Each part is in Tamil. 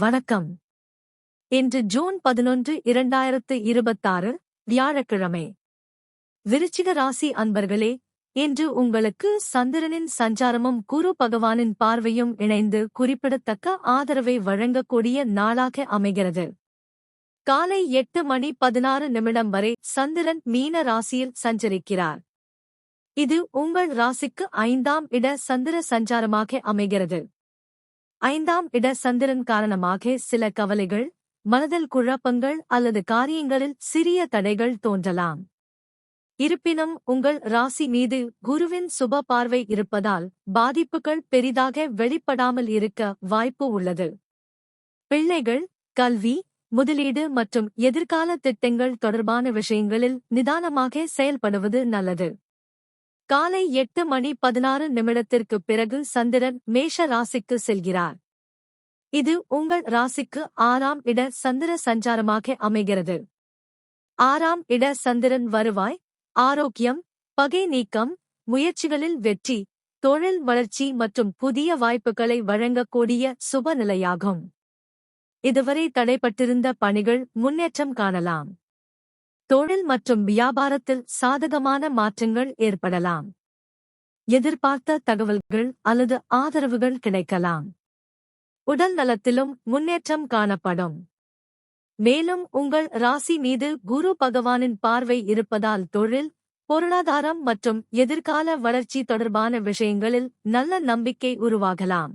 வணக்கம். இன்று ஜூன் 11 2026 வியாழக்கிழமை. விருச்சிக ராசி அன்பர்களே, இன்று உங்களுக்கு சந்திரனின் சஞ்சாரமும் குரு பகவானின் பார்வையும் இணைந்து குறிப்பிடத்தக்க ஆதரவை வழங்கக்கூடிய நாளாக அமைகிறது. காலை 8:16 வரை சந்திரன் மீன ராசியில் சஞ்சரிக்கிறார். இது உங்கள் ராசிக்கு 5ஆம் இட சந்திர சஞ்சாரமாக அமைகிறது. 5ஆம் இட சந்திரன் காரணமாக சில கவலைகள், மனதில் குழப்பங்கள் அல்லது காரியங்களில் சிறிய தடைகள் தோன்றலாம். இருப்பினும் உங்கள் ராசி மீது குருவின் சுப பார்வை இருப்பதால் பாதிப்புகள் பெரிதாக வெளிப்படாமல் இருக்க வாய்ப்பு உள்ளது. பிள்ளைகள், கல்வி, முதலீடு மற்றும் எதிர்கால திட்டங்கள் தொடர்பான விஷயங்களில் நிதானமாக செயல்படுவது நல்லது. காலை 8:16 பிறகு சந்திரன் மேஷ ராசிக்கு செல்கிறார். இது உங்கள் ராசிக்கு 6ஆம் இட சந்திர சஞ்சாரமாக அமைகிறது. 6ஆம் இட சந்திரன் வருவாய், ஆரோக்கியம், பகை நீக்கம், முயற்சிகளில் வெற்றி, தொழில் வளர்ச்சி மற்றும் புதிய வாய்ப்புகளை வழங்கக்கூடிய சுப நிலையாகும். இதுவரை தடைப்பட்டிருந்த பணிகள் முன்னேற்றம் காணலாம். தொழில் மற்றும் வியாபாரத்தில் சாதகமான மாற்றங்கள் ஏற்படலாம். எதிர்பார்த்த தகவல்கள் அல்லது ஆதரவுகள் கிடைக்கலாம். உடல் நலத்திலும் முன்னேற்றம் காணப்படும். மேலும் உங்கள் ராசி மீது குரு பகவானின் பார்வை இருப்பதால் தொழில், பொருளாதாரம் மற்றும் எதிர்கால வளர்ச்சி தொடர்பான விஷயங்களில் நல்ல நம்பிக்கை உருவாகலாம்.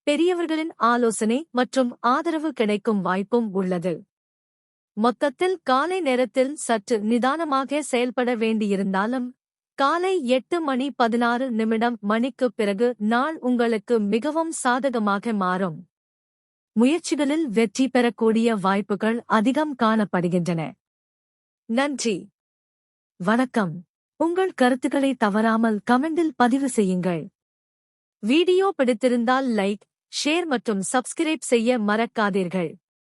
பெரியவர்களின் ஆலோசனை மற்றும் ஆதரவு கிடைக்கும் வாய்ப்பும் உள்ளது. மொத்தத்தில் காலை நேரத்தில் சற்று நிதானமாக செயல்பட வேண்டியிருந்தாலும் காலை 8:16 பிறகு நாள் உங்களுக்கு மிகவும் சாதகமாக மாறும். முயற்சிகளில் வெற்றி பெறக்கூடிய வாய்ப்புகள் அதிகம் காணப்படுகின்றன. நன்றி. வணக்கம். உங்கள் கருத்துக்களை தவறாமல் கமெண்டில் பதிவு செய்யுங்கள். வீடியோ பிடித்திருந்தால் லைக், ஷேர் மற்றும் சப்ஸ்கிரைப் செய்ய மறக்காதீர்கள்.